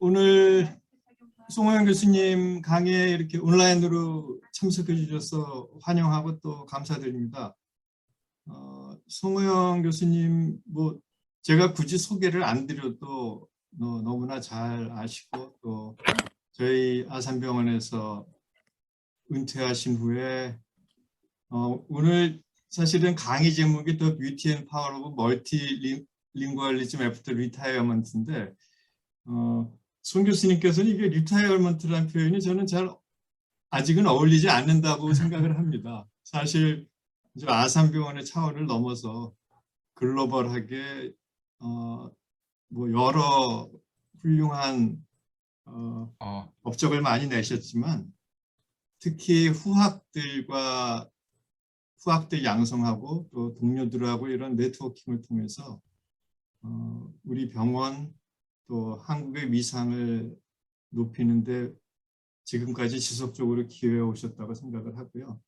오늘 송호영 교수님 강의에 이렇게 온라인으로 참석해 주셔서 환영하고 또 감사드립니다. 송호영 교수님 제가 굳이 소개를 안 드려도 너무나 잘 아시고 또 저희 아산병원에서 은퇴하신 후에 오늘 사실은 강의 제목이 The Beauty and Power of Multilingualism After Retirement인데 손 교수님께서는 이게 리타이어먼트라는 표현이 저는 아직은 어울리지 않는다고 생각을 합니다. 사실 이제 아산병원의 차원을 넘어서 글로벌하게 여러 훌륭한 업적을 많이 내셨지만 특히 후학들 양성하고 또 동료들하고 이런 네트워킹을 통해서 우리 병원 또 한국의 위상을 높이는데 지금까지 지속적으로 기여해 오셨다고 생각을 하고요.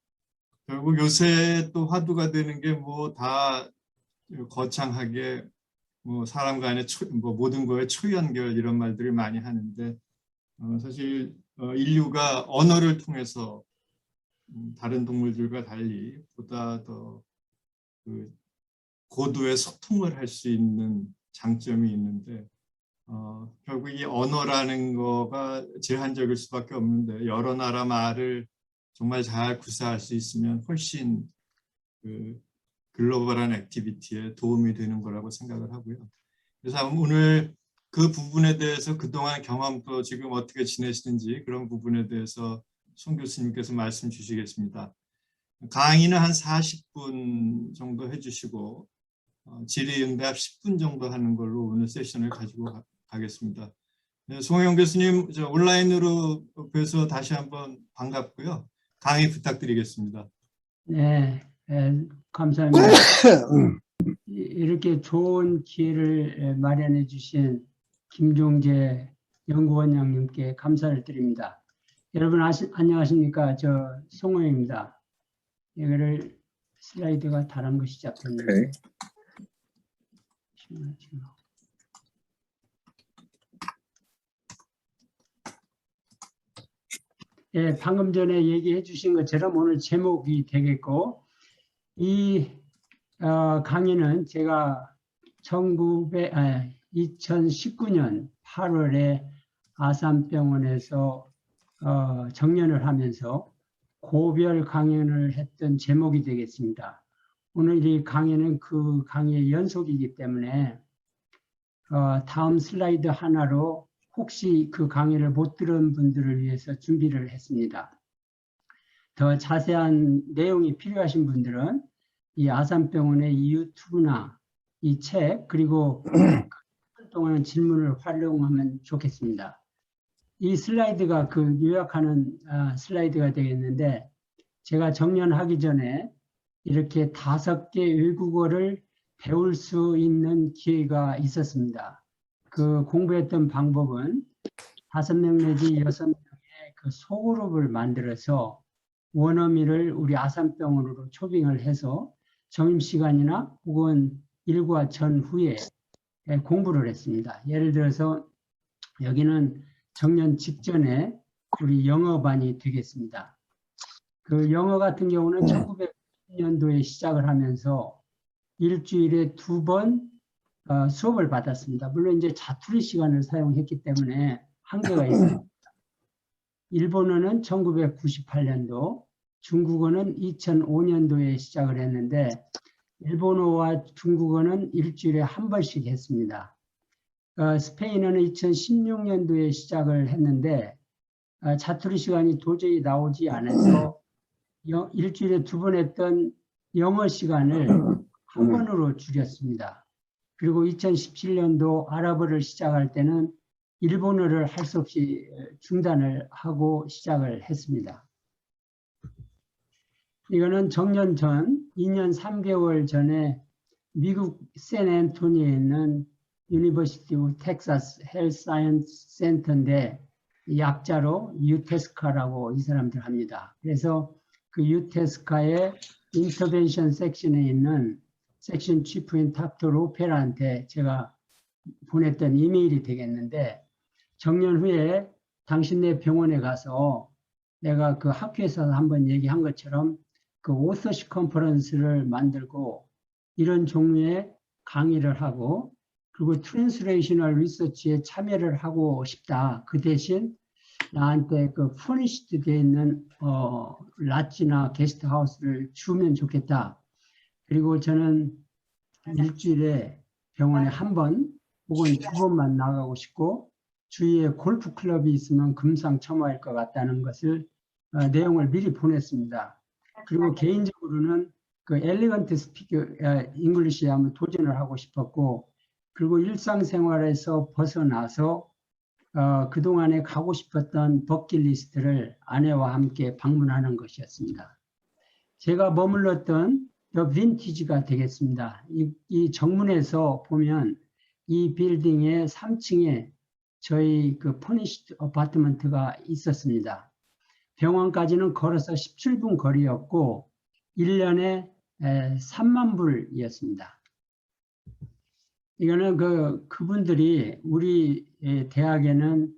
결국 요새 또 화두가 되는 게 다 거창하게 사람 간의 모든 거에 초연결 이런 말들을 많이 하는데 사실 인류가 언어를 통해서 다른 동물들과 달리 보다 더 고도의 소통을 할 수 있는 장점이 있는데 결국 이 언어라는 거가 제한적일 수밖에 없는데 여러 나라 말을 정말 잘 구사할 수 있으면 훨씬 글로벌한 액티비티에 도움이 되는 거라고 생각을 하고요. 그래서 오늘 그 부분에 대해서 그동안 경험도 지금 어떻게 지내시는지 그런 부분에 대해서 손 교수님께서 말씀 주시겠습니다. 강의는 한 40분 정도 해주시고 질의응답 10분 정도 하는 걸로 오늘 세션을 가지고 가겠습니다. 네, 송호영 교수님 온라인으로 뵈서 다시 한번 반갑고요. 강의 부탁드리겠습니다. 네, 감사합니다. 이렇게 좋은 기회를 마련해 주신 김종재 연구원장님께 감사를 드립니다. 여러분 안녕하십니까? 저 송호영입니다. 이거를 슬라이드가 다른 것이 잡혔는데. 예, 방금 전에 얘기해 주신 것처럼 오늘 제목이 되겠고, 이 강의는 제가 2019년 8월에 아산병원에서 정년을 하면서 고별 강연을 했던 제목이 되겠습니다. 오늘 이 강의는 그 강의의 연속이기 때문에 다음 슬라이드 하나로 혹시 그 강의를 못 들은 분들을 위해서 준비를 했습니다. 더 자세한 내용이 필요하신 분들은 이 아산병원의 이 유튜브나 이 책 그리고 동안 질문을 활용하면 좋겠습니다. 이 슬라이드가 그 요약하는 슬라이드가 되겠는데 제가 정년하기 전에 이렇게 5개 외국어를 배울 수 있는 기회가 있었습니다. 그 공부했던 방법은 5명 내지 6명의 그 소그룹을 만들어서 원어민을 우리 아산병원으로 초빙을 해서 점심시간이나 혹은 일과 전후에 공부를 했습니다. 예를 들어서 여기는 정년 직전에 우리 영어반이 되겠습니다. 그 영어 같은 경우는 1990년도에 시작을 하면서 일주일에 2번 수업을 받았습니다. 물론 이제 자투리 시간을 사용했기 때문에 한계가 있습니다. 일본어는 1998년도, 중국어는 2005년도에 시작을 했는데 일본어와 중국어는 일주일에 한 번씩 했습니다. 스페인어는 2016년도에 시작을 했는데 자투리 시간이 도저히 나오지 않아서 일주일에 2번 했던 영어 시간을 한 번으로 줄였습니다. 그리고 2017년도 아랍어를 시작할 때는 일본어를 할 수 없이 중단을 하고 시작을 했습니다. 이거는 정년 전 2년 3개월 전에 미국 샌앤토니에 있는 유니버시티 오브 텍사스 헬스 사이언스 센터인데 약자로 유테스카라고 이 사람들 합니다. 그래서 그 유테스카의 인터벤션 섹션에 있는 섹션 치프인 닥터 로페라한테 제가 보냈던 이메일이 되겠는데 정년 후에 당신네 병원에 가서 내가 그 학회에서 한번 얘기한 것처럼 그 오서시 컨퍼런스를 만들고 이런 종류의 강의를 하고 그리고 트랜스레이셔널 리서치에 참여를 하고 싶다. 그 대신 나한테 그 퍼니시드 되어 있는 랏지나 게스트하우스를 주면 좋겠다. 그리고 저는 일주일에 병원에 한 번 혹은 두 번만 나가고 싶고 주위에 골프 클럽이 있으면 금상첨화일 것 같다는 것을 내용을 미리 보냈습니다. 그리고 개인적으로는 그 엘리건트 스피커 잉글리시에 한번 도전을 하고 싶었고 그리고 일상생활에서 벗어나서 그동안에 가고 싶었던 버킷리스트를 아내와 함께 방문하는 것이었습니다. 제가 머물렀던 더 빈티지가 되겠습니다. 이 정문에서 보면 이 빌딩의 3층에 저희 그 퍼니시드 어파트먼트가 있었습니다. 병원까지는 걸어서 17분 거리였고 1년에 3만 불이었습니다. 이거는 그분들이 우리 대학에는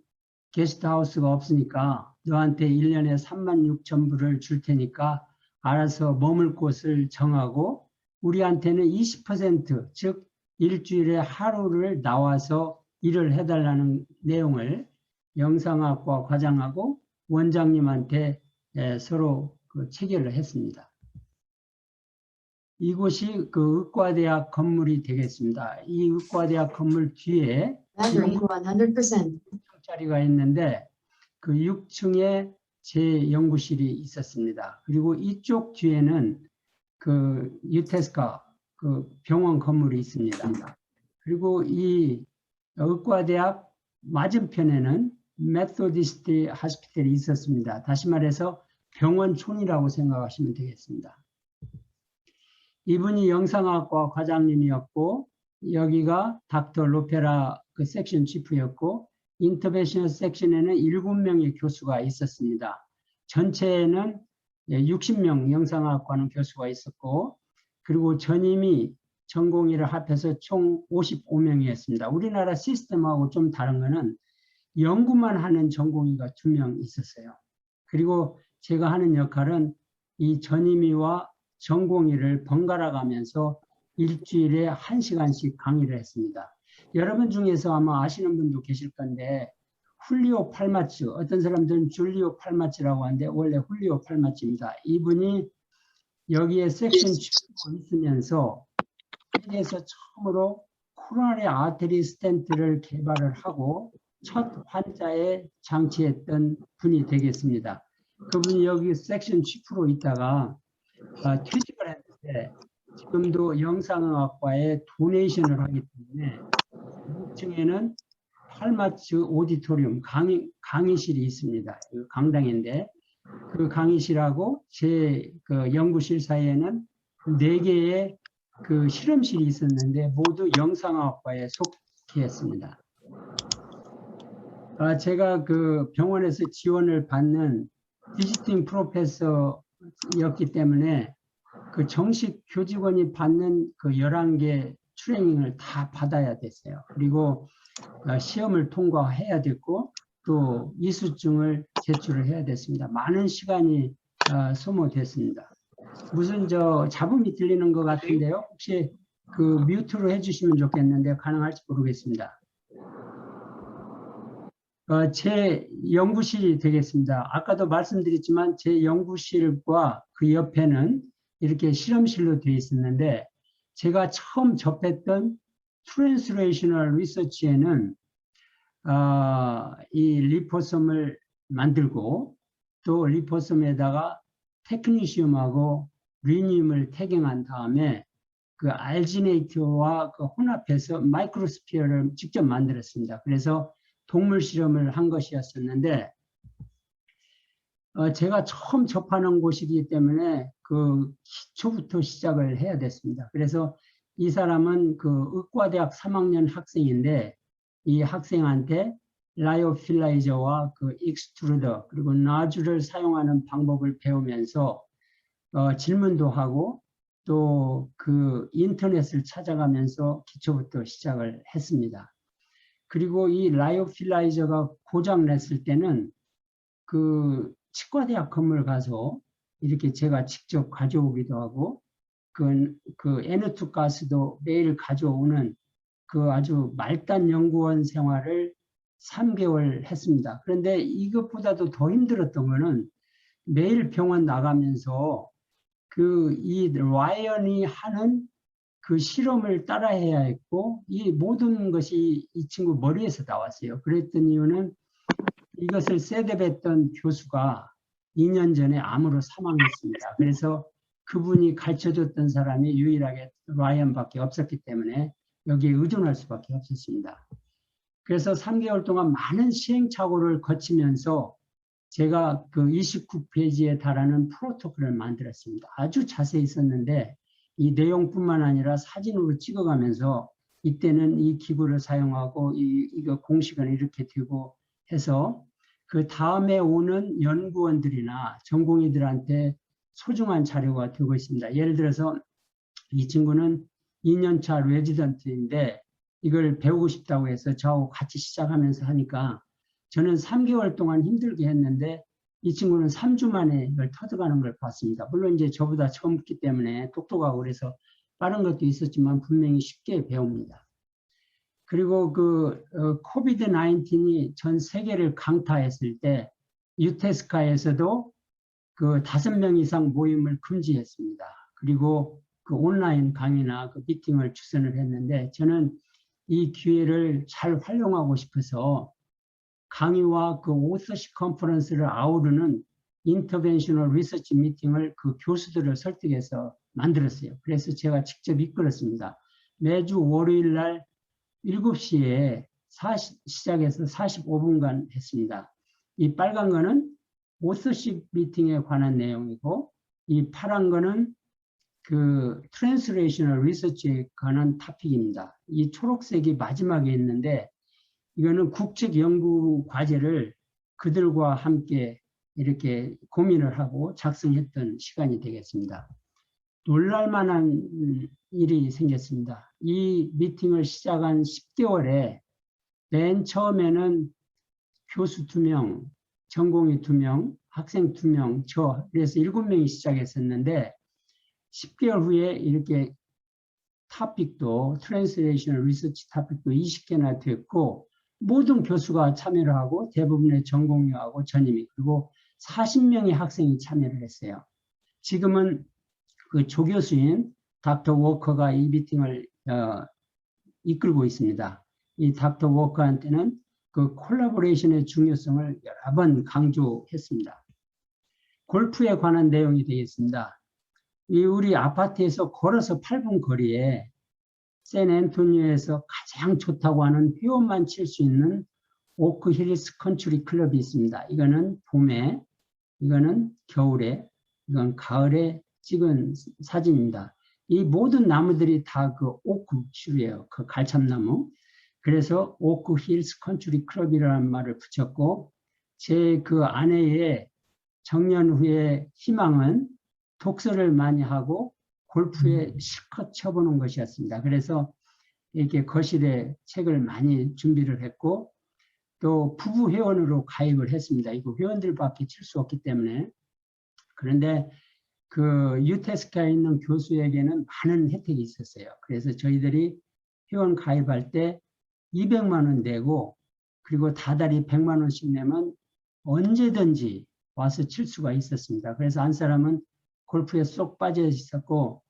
게스트하우스가 없으니까 너한테 1년에 3만 6천 불을 줄 테니까 알아서 머물 곳을 정하고 우리한테는 20% 즉 일주일에 하루를 나와서 일을 해달라는 내용을 영상학과 과장하고 원장님한테 서로 체결을 했습니다. 이곳이 그 의과대학 건물이 되겠습니다. 이 의과대학 건물 뒤에 6층짜리가 있는데 그 6층에 제 연구실이 있었습니다. 그리고 이쪽 뒤에는 그 유테스카 그 병원 건물이 있습니다. 그리고 이 의과대학 맞은편에는 메소디스트 하스피탈이 있었습니다. 다시 말해서 병원촌이라고 생각하시면 되겠습니다. 이분이 영상학과 과장님이었고 여기가 닥터 로페라 그 섹션 치프였고 인터벤셔널 섹션에는 7명의 교수가 있었습니다. 전체에는 60명 영상학과는 교수가 있었고 그리고 전임이 전공의를 합해서 총 55명이었습니다. 우리나라 시스템하고 좀 다른 거는 연구만 하는 전공의가 2명 있었어요. 그리고 제가 하는 역할은 이 전임의와 전공의를 번갈아 가면서 일주일에 1시간씩 강의를 했습니다. 여러분 중에서 아마 아시는 분도 계실 건데 훌리오 팔마츠, 어떤 사람들은 줄리오 팔마츠라고 하는데 원래 훌리오 팔마츠입니다. 이분이 여기에 섹션 치프로 있으면서 세계에서 처음으로 코로나리 아테리 스텐트를 개발을 하고 첫 환자에 장치했던 분이 되겠습니다. 그분이 여기 섹션 치프로 있다가 퇴직을 했는데 지금도 영상학과에 도네이션을 하기 때문에 6층에는 팔마츠 오디토리움 강의실이 있습니다. 강당인데 그 강의실하고 제 그 연구실 사이에는 4개의 그 실험실이 있었는데 모두 영상학과에 속했습니다. 제가 그 병원에서 지원을 받는 비지팅 프로페서였기 때문에 그 정식 교직원이 받는 그 11개 트레이닝을 다 받아야 됐어요. 그리고 시험을 통과해야 됐고 또 이수증을 제출을 해야 됐습니다. 많은 시간이 소모됐습니다. 무슨 잡음이 들리는 것 같은데요. 혹시 그 뮤트로 해주시면 좋겠는데 가능할지 모르겠습니다. 제 연구실이 되겠습니다. 아까도 말씀드렸지만 제 연구실과 그 옆에는 이렇게 실험실로 되어 있었는데 제가 처음 접했던 트랜스레이셔널 리서치에는 이 리포솜을 만들고 또 리포솜에다가 테크니슘하고 리늄을 태경한 다음에 그 알지네이트와 그 혼합해서 마이크로스피어를 직접 만들었습니다. 그래서 동물 실험을 한 것이었었는데 제가 처음 접하는 곳이기 때문에 그 기초부터 시작을 해야 됐습니다. 그래서 이 사람은 그 의과대학 3학년 학생인데 이 학생한테 라이오필라이저와 그 익스트루더 그리고 나주를 사용하는 방법을 배우면서 질문도 하고 또 그 인터넷을 찾아가면서 기초부터 시작을 했습니다. 그리고 이 라이오필라이저가 고장 냈을 때는 그 치과대학 건물 가서 이렇게 제가 직접 가져오기도 하고 그 N2 가스도 매일 가져오는 그 아주 말단 연구원 생활을 3개월 했습니다. 그런데 이것보다도 더 힘들었던 거는 매일 병원 나가면서 이 라이언이 하는 그 실험을 따라해야 했고 이 모든 것이 이 친구 머리에서 나왔어요. 그랬던 이유는 이것을 셋업했던 교수가 2년 전에 암으로 사망했습니다. 그래서 그분이 가르쳐줬던 사람이 유일하게 라이언밖에 없었기 때문에 여기에 의존할 수밖에 없었습니다. 그래서 3개월 동안 많은 시행착오를 거치면서 제가 그 29페이지에 달하는 프로토콜을 만들었습니다. 아주 자세히 썼는데 이 내용뿐만 아니라 사진으로 찍어가면서 이때는 이 기구를 사용하고 이거 공식은 이렇게 되고 해서 그 다음에 오는 연구원들이나 전공의들한테 소중한 자료가 되고 있습니다. 예를 들어서 이 친구는 2년차 레지던트인데 이걸 배우고 싶다고 해서 저하고 같이 시작하면서 하니까 저는 3개월 동안 힘들게 했는데 이 친구는 3주 만에 이걸 터득하는 걸 봤습니다. 물론 이제 저보다 젊기 때문에 똑똑하고 그래서 빠른 것도 있었지만 분명히 쉽게 배웁니다. 그리고 코비드 19이 전 세계를 강타했을 때 유테스카에서도 그 5명 이상 모임을 금지했습니다. 그리고 그 온라인 강의나 그 미팅을 주선을 했는데 저는 이 기회를 잘 활용하고 싶어서 강의와 그 오서십 컨퍼런스를 아우르는 인터벤셔널 리서치 미팅을 그 교수들을 설득해서 만들었어요. 그래서 제가 직접 이끌었습니다. 매주 월요일 날 7시에 시작해서 45분간 했습니다. 이 빨간 거는 오서십 미팅에 관한 내용이고 이 파란 거는 그 트랜스레이셔널 리서치에 관한 토픽입니다. 이 초록색이 마지막에 있는데 이거는 국책 연구 과제를 그들과 함께 이렇게 고민을 하고 작성했던 시간이 되겠습니다. 놀랄만한 일이 생겼습니다. 이 미팅을 시작한 10개월에 맨 처음에는 교수 2명, 전공의 2명, 학생 2명, 그래서 7명이 시작했었는데 10개월 후에 이렇게 토픽도 트랜스레이셔널 리서치 토픽도 20개나 됐고 모든 교수가 참여를 하고 대부분의 전공의하고 전임이 그리고 40명의 학생이 참여를 했어요. 지금은 그 조교수인 닥터 워커가 이 미팅을 이끌고 있습니다. 이 닥터 워커한테는 그 콜라보레이션의 중요성을 여러 번 강조했습니다. 골프에 관한 내용이 되겠습니다. 우리 아파트에서 걸어서 8분 거리에 샌앤토니오에서 가장 좋다고 하는 회원만 칠 수 있는 오크 힐스 컨트리 클럽이 있습니다. 이거는 봄에, 이거는 겨울에, 이건 가을에 찍은 사진입니다. 이 모든 나무들이 다 그 오크 슈예요. 그 갈참나무. 그래서 오크 힐스 컨트리 클럽이라는 말을 붙였고 제 그 아내의 정년 후의 희망은 독서를 많이 하고 골프에 실컷 쳐보는 것이었습니다. 그래서 이렇게 거실에 책을 많이 준비를 했고 또 부부 회원으로 가입을 했습니다. 이거 회원들밖에 칠 수 없기 때문에. 그런데 그 유테스카에 있는 교수에게는 많은 혜택이 있었어요. 그래서 저희들이 회원 가입할 때 200만 원 내고 그리고 다달이 100만 원씩 내면 언제든지 와서 칠 수가 있었습니다. 그래서 한 사람은 골프에 쏙 빠져 있었고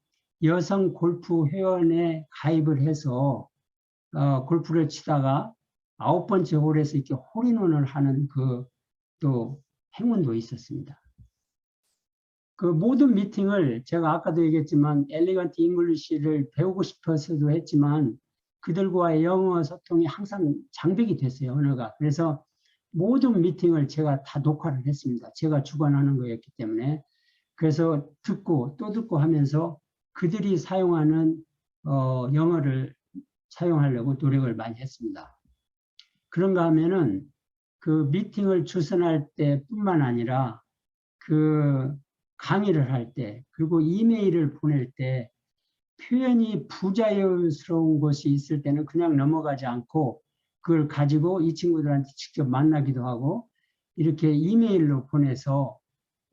여성 골프 회원에 가입을 해서 골프를 치다가 9번째 홀에서 이렇게 홀인원을 하는 그 또 행운도 있었습니다. 그 모든 미팅을 제가 아까도 얘기했지만 엘리건트 잉글리시를 배우고 싶어서도 했지만 그들과의 영어 소통이 항상 장벽이 됐어요. 언어가. 그래서 모든 미팅을 제가 다 녹화를 했습니다. 제가 주관하는 거였기 때문에. 그래서 듣고 또 듣고 하면서 그들이 사용하는 영어를 사용하려고 노력을 많이 했습니다. 그런가 하면은 그 미팅을 주선할 때뿐만 아니라 그 강의를 할 때 그리고 이메일을 보낼 때 표현이 부자연스러운 것이 있을 때는 그냥 넘어가지 않고 그걸 가지고 이 친구들한테 직접 만나기도 하고 이렇게 이메일로 보내서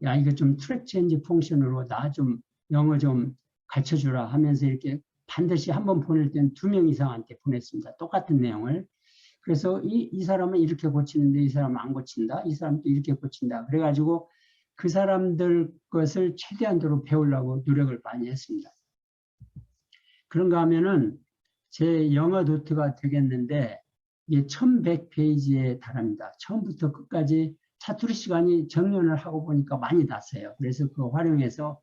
야 이거 좀 트랙 체인지 펑션으로 나 좀 영어 좀 가르쳐주라 하면서 이렇게 반드시 한 번 보낼 때는 2명 이상한테 보냈습니다. 똑같은 내용을. 그래서 이 사람은 이렇게 고치는데 이 사람은 안 고친다. 이 사람도 이렇게 고친다. 그래가지고 그 사람들 것을 최대한도로 배우려고 노력을 많이 했습니다. 그런가 하면은 제 영어 노트가 되겠는데 이게 1100페이지에 달합니다. 처음부터 끝까지 사투리 시간이 정년을 하고 보니까 많이 났어요. 그래서 그거 활용해서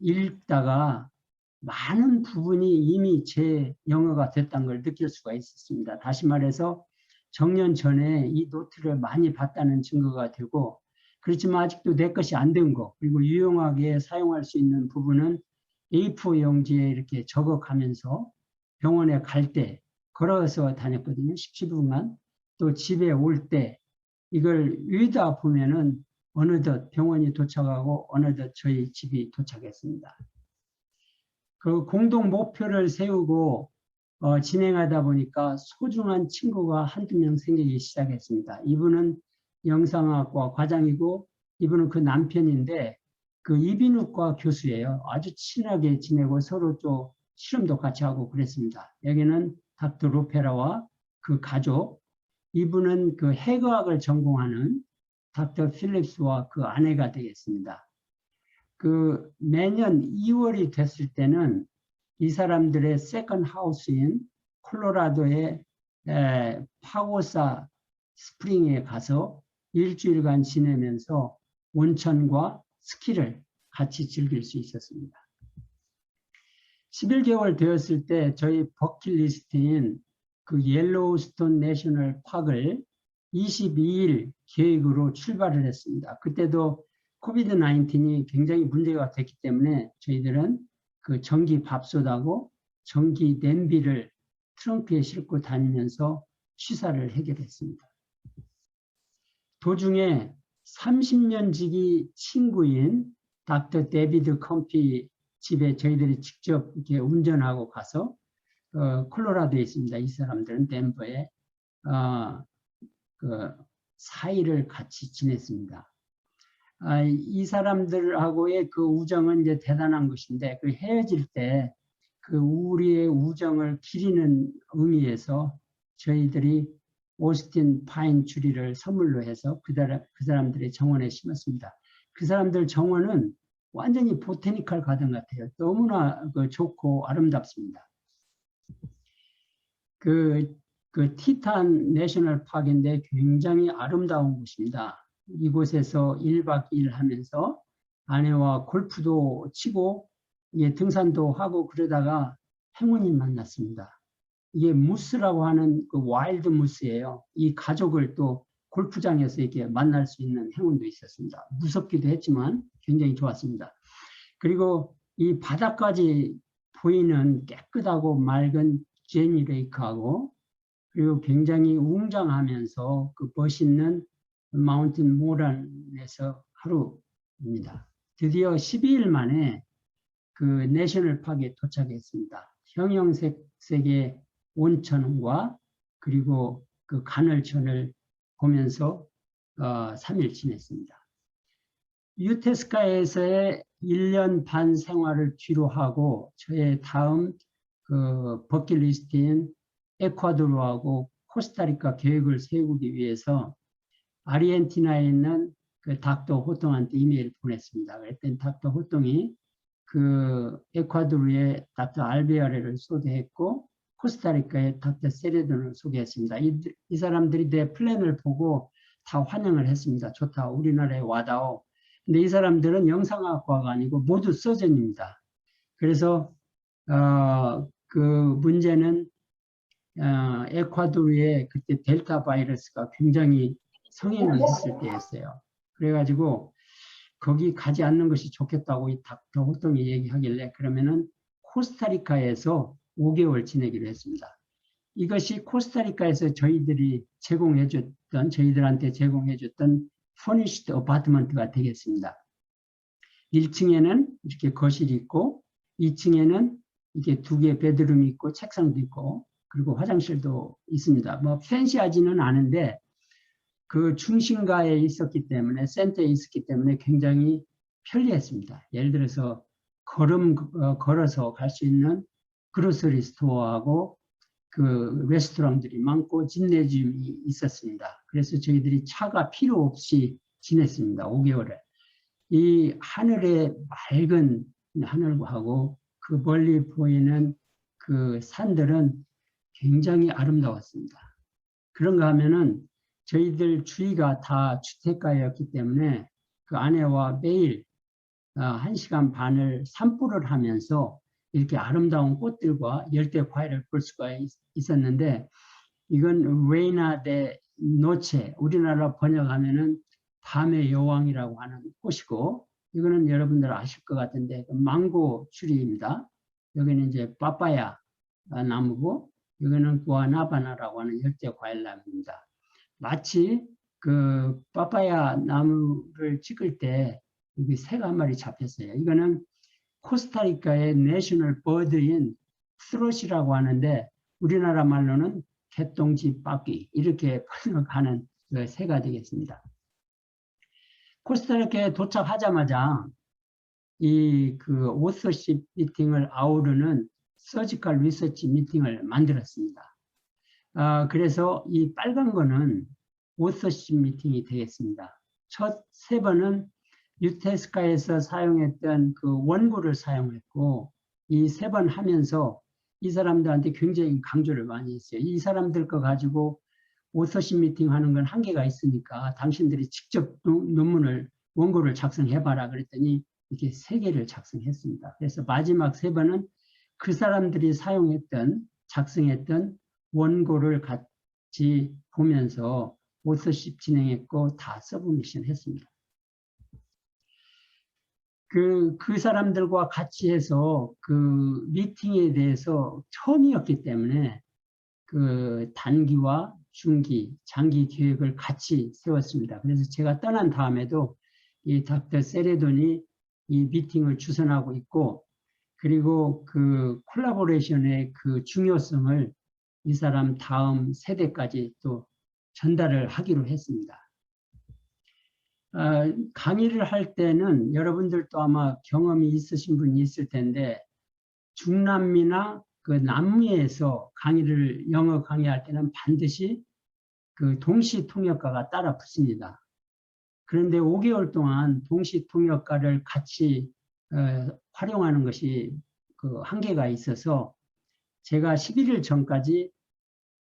읽다가 많은 부분이 이미 제 영어가 됐다는 걸 느낄 수가 있었습니다. 다시 말해서 정년 전에 이 노트를 많이 봤다는 증거가 되고 그렇지만 아직도 내 것이 안 된 거 그리고 유용하게 사용할 수 있는 부분은 A4 용지에 이렇게 적어가면서 병원에 갈 때 걸어서 다녔거든요. 17분간. 또 집에 올 때 이걸 읽다 보면은 어느덧 병원이 도착하고 어느덧 저희 집이 도착했습니다. 그 공동 목표를 세우고 진행하다 보니까 소중한 친구가 한두 명 생기기 시작했습니다. 이분은 영상학과 과장이고 이분은 그 남편인데 그 이비인후과 교수예요. 아주 친하게 지내고 서로 또 실험도 같이 하고 그랬습니다. 여기는 닥터 로페라와 그 가족, 이분은 그 해거학을 전공하는 닥터 필립스와 그 아내가 되겠습니다. 그 매년 2월이 됐을 때는 이 사람들의 세컨 하우스인 콜로라도의 파고사 스프링에 가서 일주일간 지내면서 온천과 스키를 같이 즐길 수 있었습니다. 11개월 되었을 때 저희 버킷리스트인 그 옐로우스톤 내셔널 파크를 22일 계획으로 출발을 했습니다. 그때도 코비드 19이 굉장히 문제가 됐기 때문에 저희들은 그 전기 밥솥하고 전기 냄비를 트렁크에 싣고 다니면서 취사를 해결했습니다. 도중에 30년 지기 친구인 닥터 데비드 컴피 집에 저희들이 직접 이렇게 운전하고 가서 콜로라도에 있습니다. 이 사람들은 덴버에 그 4일을 같이 지냈습니다. 이 사람들하고의 그 우정은 이제 대단한 것인데 그 헤어질 때 그 우리의 우정을 기리는 의미에서 저희들이 오스틴 파인 추리를 선물로 해서 그 사람들의 정원에 심었습니다. 그 사람들 정원은 완전히 보테니컬 가든 같아요. 너무나 좋고 아름답습니다. 그 티탄 내셔널 파크인데 굉장히 아름다운 곳입니다. 이곳에서 1박 2일 하면서 아내와 골프도 치고 등산도 하고 그러다가 행운이 만났습니다. 이게 무스라고 하는 그 와일드 무스예요. 이 가족을 또 골프장에서 이렇게 만날 수 있는 행운도 있었습니다. 무섭기도 했지만 굉장히 좋았습니다. 그리고 이 바다까지 보이는 깨끗하고 맑은 제니 레이크하고 그리고 굉장히 웅장하면서 그 멋있는 마운틴 모란에서 하루입니다. 드디어 12일 만에 그 내셔널 파크에 도착했습니다. 형형색색의 온천과 그리고 그 간헐천을 보면서 3일 지냈습니다. 유테스카에서의 1년 반 생활을 뒤로 하고 저의 다음 그 버킷리스트인 에콰도르하고 코스타리카 계획을 세우기 위해서 아르헨티나에 있는 그 닥터 호똥한테 이메일을 보냈습니다. 그랬더니 닥터 호똥이 그 에콰도르의 닥터 알베아레를 소개했고 코스타리카의 닥터 세레돈을 소개했습니다. 이 사람들이 내 플랜을 보고 다 환영을 했습니다. 좋다. 우리나라에 와다오. 근데 이 사람들은 영상학과가 아니고 모두 서전입니다. 그래서 그 문제는 에콰도르에 그때 델타 바이러스가 굉장히 성행을 했을 때였어요. 그래가지고 거기 가지 않는 것이 좋겠다고 이 닥터 호똥이 얘기하길래 그러면은 코스타리카에서 5개월 지내기로 했습니다. 이것이 코스타리카에서 저희들한테 제공해줬던 furnished apartment가 되겠습니다. 1층에는 이렇게 거실이 있고 2층에는 이렇게 2개 베드룸이 있고 책상도 있고 그리고 화장실도 있습니다. 뭐 팬시하지는 않은데 그 중심가에 있었기 때문에 센터에 있었기 때문에 굉장히 편리했습니다. 예를 들어서 걸어서 갈 수 있는 그로서리 스토어하고 그 레스토랑들이 많고 짐네지움이 있었습니다. 그래서 저희들이 차가 필요 없이 지냈습니다. 5개월을. 이 하늘의 맑은 하늘하고 그 멀리 보이는 그 산들은 굉장히 아름다웠습니다. 그런가 하면은 저희들 주위가 다 주택가였기 때문에 그 아내와 매일 1시간 반을 산보를 하면서 이렇게 아름다운 꽃들과 열대 과일을 볼 수가 있었는데, 이건 레이나 데 노체, 우리나라 번역하면은 밤의 여왕이라고 하는 꽃이고, 이거는 여러분들 아실 것 같은데 망고 추리입니다. 여기는 이제 빠빠야 나무고, 여기는 구아나바나라고 하는 열대 과일 나무입니다. 마치 그 빠빠야 나무를 찍을 때 여기 새가 한 마리 잡혔어요. 이거는 코스타리카의 내셔널 버드인 스롯이라고 하는데 우리나라 말로는 개똥지 빠끼 이렇게 번역하는 그 새가 되겠습니다. 코스타리카에 도착하자마자 이 그 오서십 미팅을 아우르는 서지컬 리서치 미팅을 만들었습니다. 그래서 이 빨간 거는 오서십 미팅이 되겠습니다. 첫 3번은 유테스카에서 사용했던 그 원고를 사용했고, 이 3번 하면서 이 사람들한테 굉장히 강조를 많이 했어요. 이 사람들 거 가지고 오서십 미팅 하는 건 한계가 있으니까 당신들이 직접 논문을 원고를 작성해봐라 그랬더니 이렇게 3개를 작성했습니다. 그래서 마지막 3번은 그 사람들이 사용했던 작성했던 원고를 같이 보면서 오서십 진행했고 다 서브미션 했습니다. 그 사람들과 같이 해서 그 미팅에 대해서 처음이었기 때문에 그 단기와 중기, 장기 계획을 같이 세웠습니다. 그래서 제가 떠난 다음에도 이 닥터 세레돈이 이 미팅을 주선하고 있고, 그리고 그 콜라보레이션의 그 중요성을 이 사람 다음 세대까지 또 전달을 하기로 했습니다. 강의를 할 때는 여러분들도 아마 경험이 있으신 분이 있을 텐데, 중남미나 그 남미에서 영어 강의할 때는 반드시 그 동시 통역가가 따라 붙습니다. 그런데 5개월 동안 동시 통역가를 같이 활용하는 것이 그 한계가 있어서 제가 11일 전까지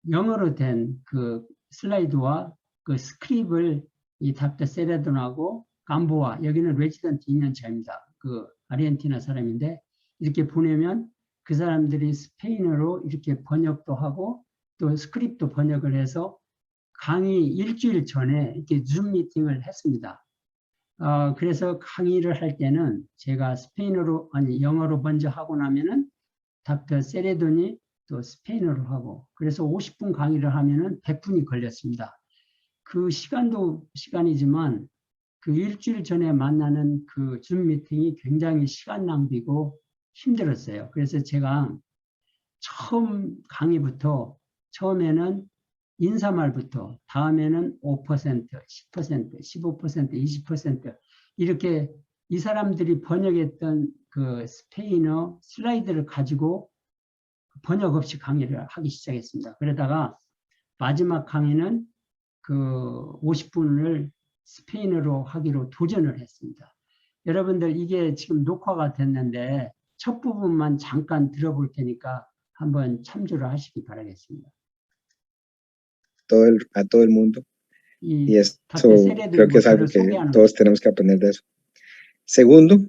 영어로 된 그 슬라이드와 그 스크립을 이 닥터 세레돈하고 감보아, 여기는 레지던트 2년차입니다. 그 아르헨티나 사람인데 이렇게 보내면 그 사람들이 스페인어로 이렇게 번역도 하고 또 스크립도 번역을 해서 강의 일주일 전에 이렇게 줌 미팅을 했습니다. 그래서 강의를 할 때는 제가 영어로 먼저 하고 나면은 닥터 세레돈이 또 스페인어로 하고, 그래서 50분 강의를 하면은 100분이 걸렸습니다. 그 시간도 시간이지만 그 일주일 전에 만나는 그 줌 미팅이 굉장히 시간 낭비고 힘들었어요. 그래서 제가 처음 강의부터 처음에는 인사말부터 다음에는 5%, 10%, 15%, 20% 이렇게 이 사람들이 번역했던 그 스페인어 슬라이드를 가지고 번역 없이 강의를 하기 시작했습니다. 그러다가 마지막 강의는 그 50분을 스페인어로 하기로 도전을 했습니다. 여러분들 이게 지금 녹화가 됐는데 첫 부분만 잠깐 들어볼 테니까 한번 참조를 하시기 바라겠습니다. A todo el mundo. Y esto creo que es algo que todos tenemos que aprender de eso. Segundo,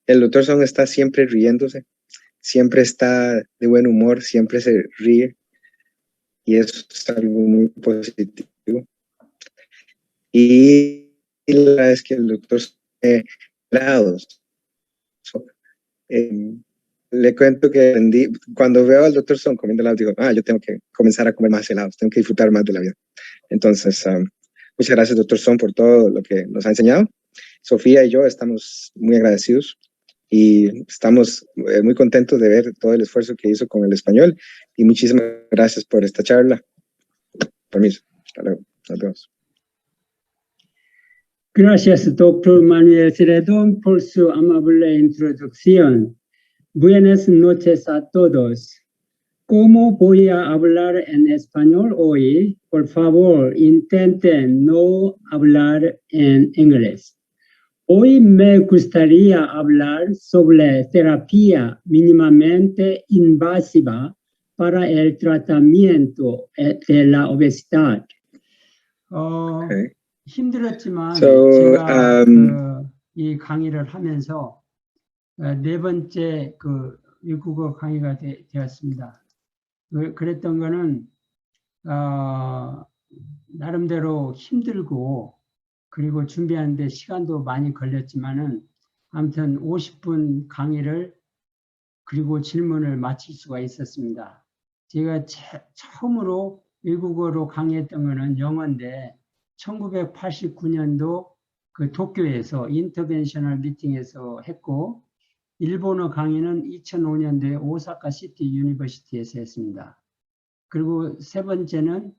el Dr. Song está siempre riéndose, siempre está de buen humor, siempre se ríe. Y eso es algo muy positivo. Y la verdad es que el Dr. Song le cuento que cuando veo al Dr. Song comiendo helados, digo, yo tengo que comenzar a comer más helados, tengo que disfrutar más de la vida. Entonces, muchas gracias, Dr. Song, por todo lo que nos ha enseñado. Sofía y yo estamos muy agradecidos y estamos muy contentos de ver todo el esfuerzo que hizo con el español y muchísimas gracias por esta charla. Permiso. Hasta luego. Nos vemos. Gracias, doctor Manuel Celedón, por su amable introducción. Buenas noches a todos. ¿Cómo voy a hablar en español hoy? Por favor, intenten no hablar en inglés. Hoy me gustaría hablar sobre terapia mínimamente invasiva para el tratamiento de la obesidad. Okay. 힘들었지만 So, 제가 이 강의를 하면서 네 번째 그 외국어 강의가 되었습니다. 그랬던 거는 나름대로 힘들고 그리고 준비하는데 시간도 많이 걸렸지만은 아무튼 50분 강의를 그리고 질문을 마칠 수가 있었습니다. 제가 처음으로 외국어로 강의했던 거는 영어인데 1989년도 그 도쿄에서 인터벤셔널 미팅에서 했고 일본어 강의는 2005년도에 오사카 시티 유니버시티에서 했습니다. 그리고 세 번째는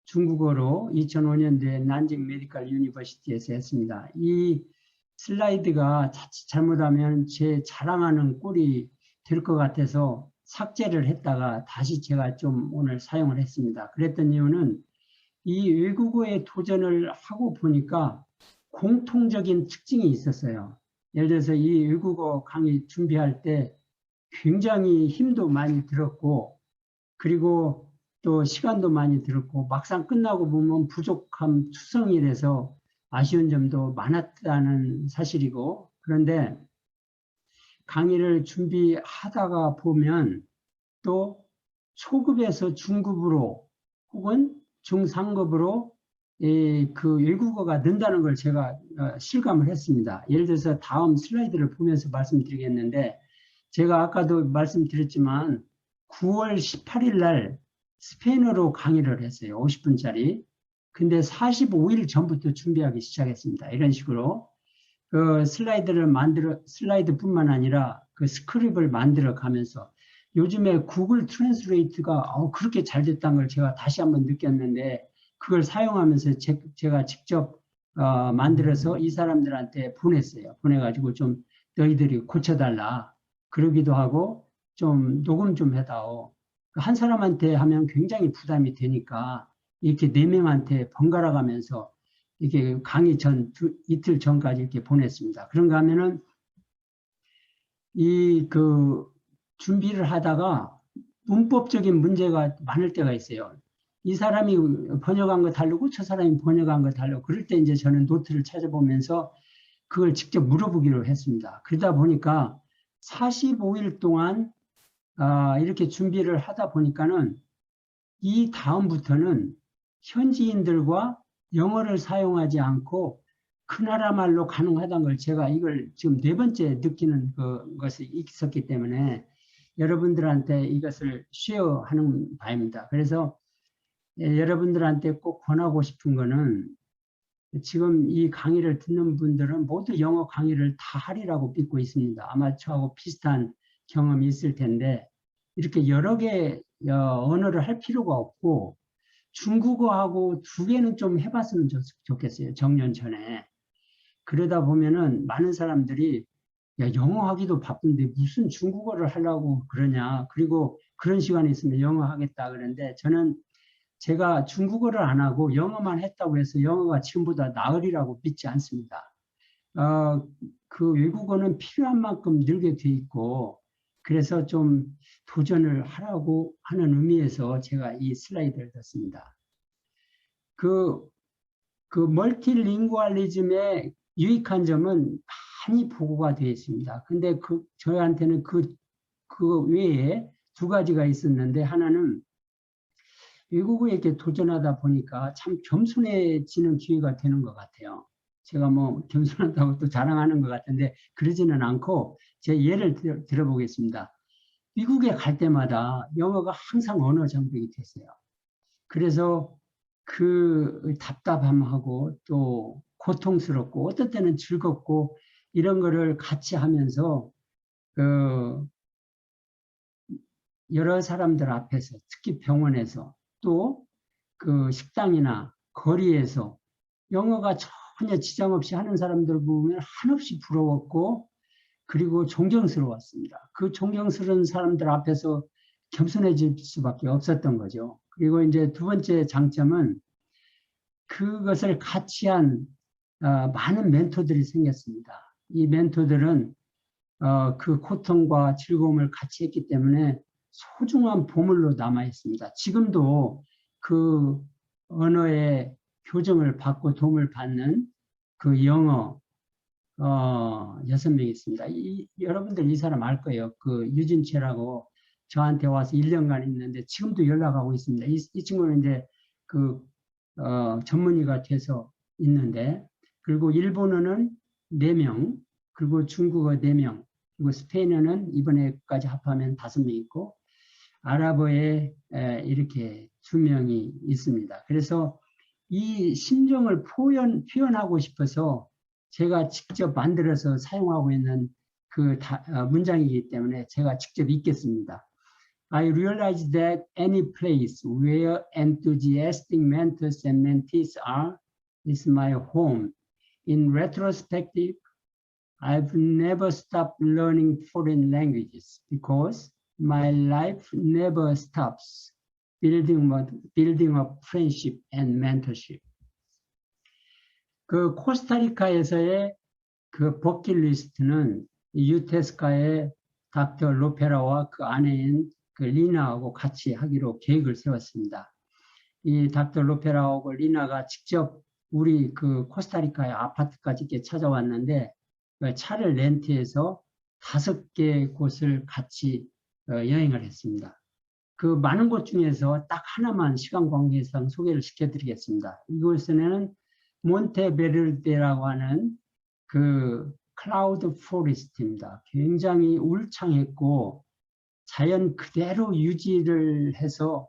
중국어로 2005년도에 난징 메디컬 유니버시티에서 했습니다. 이 슬라이드가 자칫 잘못하면 제 자랑하는 꼴이 될 것 같아서 삭제를 했다가 다시 제가 좀 오늘 사용을 했습니다. 그랬던 이유는 이 외국어에 도전을 하고 보니까 공통적인 특징이 있었어요. 예를 들어서 이 외국어 강의 준비할 때 굉장히 힘도 많이 들었고 그리고 또 시간도 많이 들었고 막상 끝나고 보면 부족함 투성이 돼서 아쉬운 점도 많았다는 사실이고 그런데 강의를 준비하다가 보면 또 초급에서 중급으로 혹은 중상급으로 그 외국어가 는다는 걸 제가 실감을 했습니다. 예를 들어서 다음 슬라이드를 보면서 말씀드리겠는데 제가 아까도 말씀드렸지만 9월 18일 날 스페인어로 강의를 했어요. 50분짜리. 근데 45일 전부터 준비하기 시작했습니다. 이런 식으로 그 슬라이드뿐만 아니라 그 스크립을 만들어 가면서 요즘에 구글 트랜스레이트가 그렇게 잘 됐다는 걸 제가 다시 한번 느꼈는데 그걸 사용하면서 제가 직접 만들어서 이 사람들한테 보냈어요. 보내가지고 좀 너희들이 고쳐달라. 그러기도 하고 좀 녹음 좀 해다오. 한 사람한테 하면 굉장히 부담이 되니까 이렇게 4명한테 번갈아 가면서 이렇게 강의 이틀 전까지 이렇게 보냈습니다. 그런가 하면은 준비를 하다가 문법적인 문제가 많을 때가 있어요. 이 사람이 번역한 거 다르고 저 사람이 번역한 거 다르고 그럴 때 이제 저는 노트를 찾아보면서 그걸 직접 물어보기로 했습니다. 그러다 보니까 45일 동안 이렇게 준비를 하다 보니까는 이 다음부터는 현지인들과 영어를 사용하지 않고 그 나라 말로 가능하다는 걸 제가 이걸 지금 4번째 느끼는 것이 있었기 때문에 여러분들한테 이것을 쉐어하는 바입니다. 그래서 여러분들한테 꼭 권하고 싶은 거는 지금 이 강의를 듣는 분들은 모두 영어 강의를 다 하리라고 믿고 있습니다. 아마 저하고 비슷한 경험이 있을 텐데 이렇게 여러 개 언어를 할 필요가 없고 중국어하고 2개는 좀 해봤으면 좋겠어요. 정년 전에. 그러다 보면은 많은 사람들이 야, 영어 하기도 바쁜데 무슨 중국어를 하려고 그러냐. 그리고 그런 시간이 있으면 영어 하겠다 그러는데 저는 제가 중국어를 안 하고 영어만 했다고 해서 영어가 지금보다 나으리라고 믿지 않습니다. 그 외국어는 필요한 만큼 늘게 돼 있고 그래서 좀 도전을 하라고 하는 의미에서 제가 이 슬라이드를 뒀습니다. 그 멀티링구얼리즘의 유익한 점은 많이 보고가 되어 있습니다. 근데 저한테는 그 외에 2가지가 있었는데 하나는 외국어에 이렇게 도전하다 보니까 참 겸손해지는 기회가 되는 것 같아요. 제가 뭐 겸손하다고 또 자랑하는 것 같은데 그러지는 않고 제 예를 들어보겠습니다. 미국에 갈 때마다 영어가 항상 언어 장벽이 됐어요. 그래서 그 답답함하고 또 고통스럽고 어떤 때는 즐겁고 이런 거를 같이 하면서 그 여러 사람들 앞에서, 특히 병원에서, 또 그 식당이나 거리에서 영어가 전혀 지장 없이 하는 사람들 보면 한없이 부러웠고, 그리고 존경스러웠습니다. 그 존경스러운 사람들 앞에서 겸손해질 수밖에 없었던 거죠. 그리고 이제 두 번째 장점은 그것을 같이 한 많은 멘토들이 생겼습니다. 이 멘토들은 그 고통과 즐거움을 같이 했기 때문에 소중한 보물로 남아 있습니다. 지금도 그 언어의 교정을 받고 도움을 받는 그 영어 6명 있습니다. 여러분들 이 사람 알 거예요. 그 유진채라고 저한테 와서 1년간 있는데 지금도 연락하고 있습니다. 이 친구는 이제 그 전문의가 돼서 있는데, 그리고 일본어는 4명, 그리고 중국어 4명, 그리고 스페인어는 이번에까지 합하면 5명 있고, 아랍어에 이렇게 2명이 있습니다. 그래서 이 심정을 표현하고 싶어서 제가 직접 만들어서 사용하고 있는 그 문장이기 때문에 제가 직접 읽겠습니다. I realize that any place where enthusiastic mentors and mentees are is my home. In retrospective, I've never stopped learning foreign languages because my life never stops building up friendship and mentorship. 그 코스타리카에서의 그 버킷리스트는 유테스카의 닥터 로페라와 그 아내인 그 리나하고 같이 하기로 계획을 세웠습니다. 이 닥터 로페라하고 리나가 직접 우리 그 코스타리카의 아파트까지 이렇게 찾아왔는데 차를 렌트해서 5개 곳을 같이 여행을 했습니다. 그 많은 곳 중에서 딱 하나만 시간 관계상 소개를 시켜드리겠습니다. 이곳에는 몬테베르데라고 하는 그 클라우드 포레스트입니다. 굉장히 울창했고 자연 그대로 유지를 해서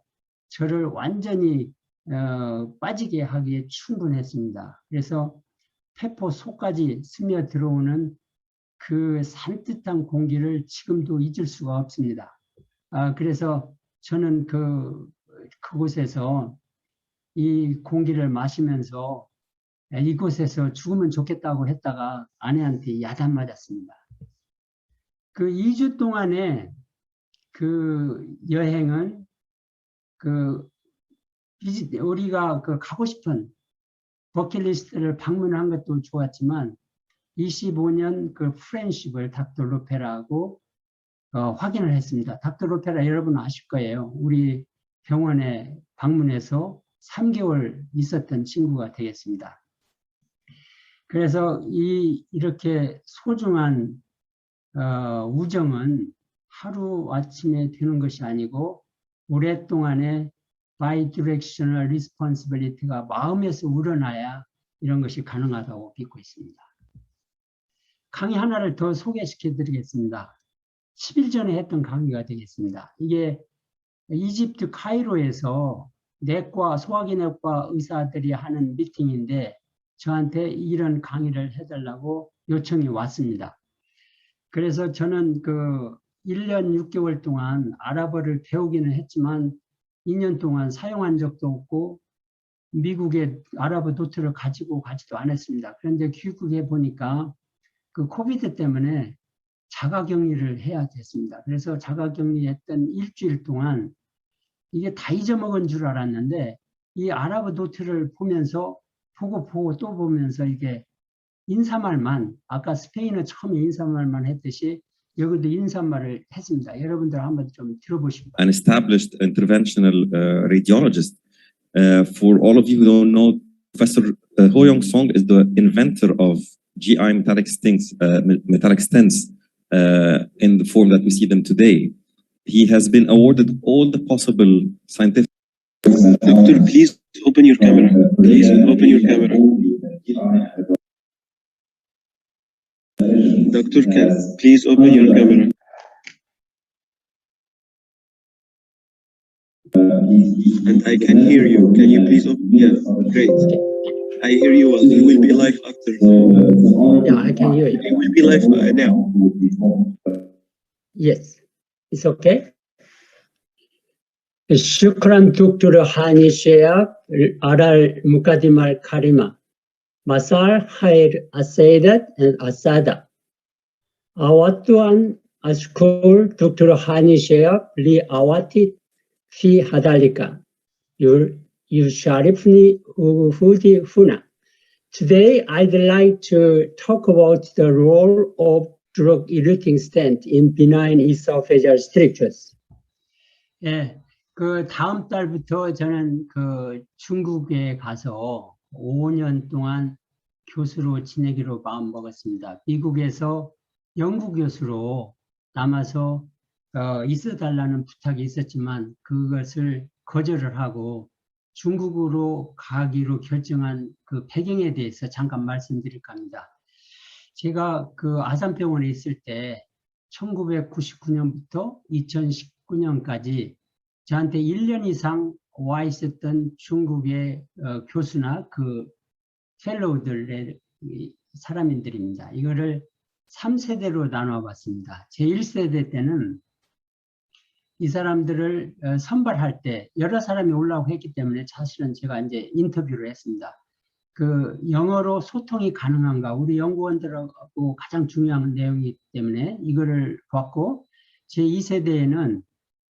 저를 완전히 빠지게 하기에 충분했습니다. 그래서 폐포 속까지 스며 들어오는 그 산뜻한 공기를 지금도 잊을 수가 없습니다. 그래서 저는 그곳에서 이 공기를 마시면서 이곳에서 죽으면 좋겠다고 했다가 아내한테 야단 맞았습니다. 그 2주 동안의 그 여행은 우리가 가고 싶은 버킷리스트를 방문한 것도 좋았지만 25년 그 프렌십을 닥터 로페라하고 확인을 했습니다. 닥터 로페라 여러분 아실 거예요. 우리 병원에 방문해서 3개월 있었던 친구가 되겠습니다. 그래서 이렇게 소중한 우정은 하루아침에 되는 것이 아니고 오랫동안의 bidirectional responsibility가 마음에서 우러나야 이런 것이 가능하다고 믿고 있습니다. 강의 하나를 더 소개시켜 드리겠습니다. 10일 전에 했던 강의가 되겠습니다. 이게 이집트 카이로에서 내과, 소화기내과 의사들이 하는 미팅인데 저한테 이런 강의를 해달라고 요청이 왔습니다. 그래서 저는 그 1년 6개월 동안 아랍어를 배우기는 했지만 2년 동안 사용한 적도 없고 미국에 아랍어 노트를 가지고 가지도 않았습니다. 그런데 귀국해 보니까 그 코비드 때문에 자가격리를 해야 됐습니다. 그래서 자가격리했던 일주일 동안 이게 다 잊어먹은 줄 알았는데 이 아랍어 노트를 보면서 보고 또 보면서 이게 인사말만 아까 스페인어 처음에 인사말만 했듯이 여기도 인사말을 했습니다. 여러분들 한번 좀 들어보시고. An established interventional radiologist. For all of you who don't know, Professor Ho Young-song is the inventor of GI metallic stents in the form that we see them today. He has been awarded all the possible scientific. Doctor, please open your camera. Please open your camera. Doctor, please open your camera. And I can hear you. Can you please open? Yeah, great. I hear you well. You will be live after. Yeah, I can hear you. You will be live now. Yes, it's okay. شكرا دكتور هاني شياب على المقدمة الكريمة. مساء الخير السيدات والسادة. أود أن أشكر دكتور هاني شياب لأواتي في ذلك. يشرفني وجودي هنا. Today, I'd like to talk about the role of drug-eluting stent in benign esophageal strictures. 예, 그 다음 달부터 저는 그 중국에 가서 5년 동안 교수로 지내기로 마음먹었습니다. 미국에서 연구 교수로 남아서 있어달라는 부탁이 있었지만 그것을 거절을 하고 중국으로 가기로 결정한 그 배경에 대해서 잠깐 말씀드릴까 합니다. 제가 그 아산병원에 있을 때 1999년부터 2019년까지 저한테 1년 이상 와 있었던 중국의 교수나 그 펠로우들의 사람들입니다. 이거를 3세대로 나눠 봤습니다. 제 1세대 때는 이 사람들을 선발할 때 여러 사람이 올라오고 했기 때문에 사실은 제가 이제 인터뷰를 했습니다. 그 영어로 소통이 가능한가 우리 연구원들하고 가장 중요한 내용이기 때문에 이거를 봤고 제 2세대에는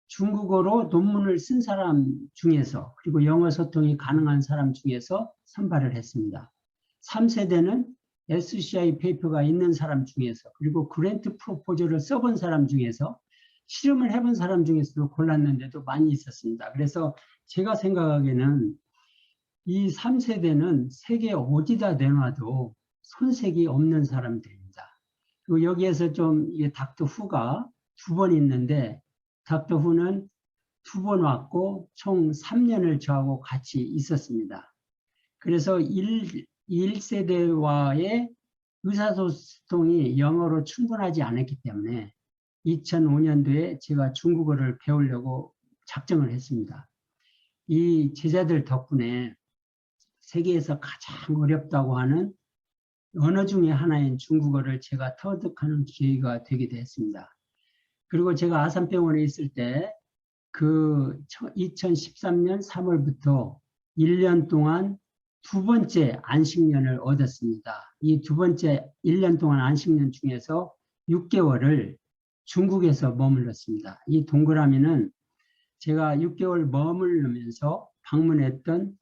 중국어로 논문을 쓴 사람 중에서 그리고 영어 소통이 가능한 사람 중에서 선발을 했습니다. 3세대는 SCI 페이퍼가 있는 사람 중에서 그리고 그랜트 프로포저를 써본 사람 중에서 실험을 해본 사람 중에서도 골랐는데도 많이 있었습니다. 그래서 제가 생각하기에는 이 3세대는 세계 어디다 내놔도 손색이 없는 사람들입니다. 그리고 여기에서 좀 닥터 후가 2번 있는데 닥터 후는 2번 왔고 총 3년을 저하고 같이 있었습니다. 그래서 1세대와의 의사소통이 영어로 충분하지 않았기 때문에 2005년도에 제가 중국어를 배우려고 작정을 했습니다. 이 제자들 덕분에 세계에서 가장 어렵다고 하는 언어 중에 하나인 중국어를 제가 터득하는 기회가 되게 됐습니다. 그리고 제가 아산병원에 있을 때 그 2013년 3월부터 1년 동안 2번째 안식년을 얻었습니다. 이 2번째 1년 동안 안식년 중에서 6개월을 중국에서 머물렀습니다. 이 동그라미는 제가 6개월 머물면서 방문했던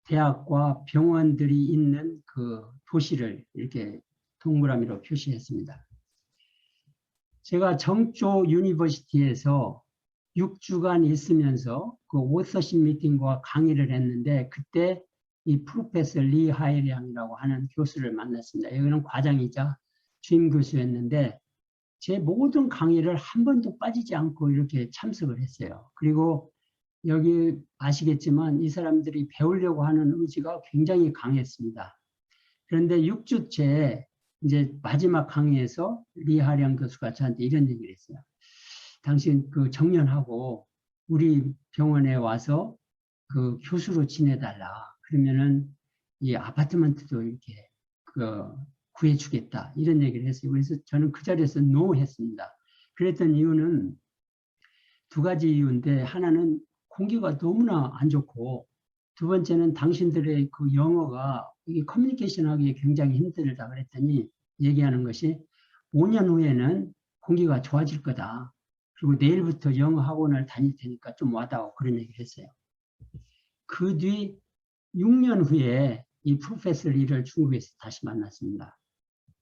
대학과 병원들이 있는 그 도시를 이렇게 동그라미로 표시했습니다. 제가 정조 유니버시티에서 6주간 있으면서 그 오서십 미팅과 강의를 했는데 그때 이 프로페서 리 하이량이라고 하는 교수를 만났습니다. 여기는 과장이자 주임 교수였는데 제 모든 강의를 한 번도 빠지지 않고 이렇게 참석을 했어요. 그리고 여기 아시겠지만 이 사람들이 배우려고 하는 의지가 굉장히 강했습니다. 그런데 6주째 이제 마지막 강의에서 리하량 교수가 저한테 이런 얘기를 했어요. 당신 그 정년하고 우리 병원에 와서 그 교수로 지내달라. 그러면은 이 아파트먼트도 이렇게 그 구해주겠다. 이런 얘기를 했어요. 그래서 저는 그 자리에서 노 했습니다. 그랬던 이유는 2가지 이유인데 하나는 공기가 너무나 안 좋고 두 번째는 당신들의 그 영어가 이게 커뮤니케이션 하기 굉장히 힘들다 그랬더니 얘기하는 것이 5년 후에는 공기가 좋아질 거다. 그리고 내일부터 영어 학원을 다닐 테니까 좀 와다오. 그런 얘기를 했어요. 그 뒤 6년 후에 이 프로페서 리를 중국에서 다시 만났습니다.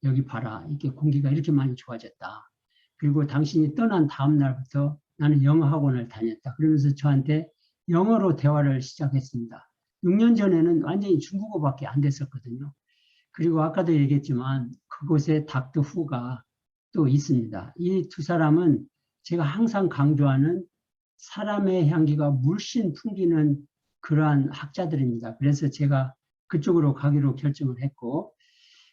여기 봐라. 이렇게 공기가 이렇게 많이 좋아졌다. 그리고 당신이 떠난 다음 날부터 나는 영어 학원을 다녔다. 그러면서 저한테 영어로 대화를 시작했습니다. 6년 전에는 완전히 중국어밖에 안 됐었거든요. 그리고 아까도 얘기했지만 그곳에 닥터 후가 또 있습니다. 이 2사람은 제가 항상 강조하는 사람의 향기가 물씬 풍기는 그러한 학자들입니다. 그래서 제가 그쪽으로 가기로 결정을 했고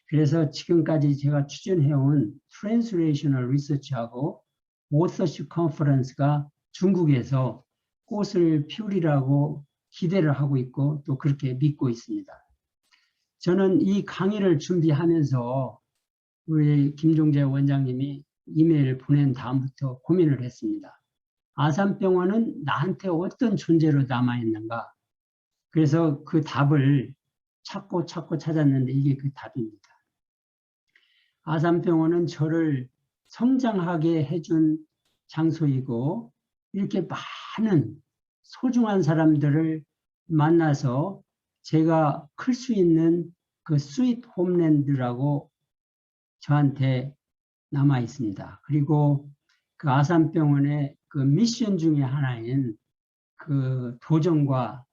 그래서 지금까지 제가 추진해온 트랜스레이셔널 리서치하고 오서십 컨퍼런스가 중국에서 꽃을 피우리라고 기대를 하고 있고 또 그렇게 믿고 있습니다. 저는 이 강의를 준비하면서 우리 김종재 원장님이 이메일을 보낸 다음부터 고민을 했습니다. 아산병원은 나한테 어떤 존재로 남아있는가? 그래서 그 답을 찾고 찾았는데 이게 그 답입니다. 아산병원은 저를 성장하게 해준 장소이고 이렇게 많은 소중한 사람들을 만나서 제가 클 수 있는 그 스윗 홈랜드라고 저한테 남아 있습니다. 그리고 그 아산병원의 그 미션 중에 하나인 그 도전과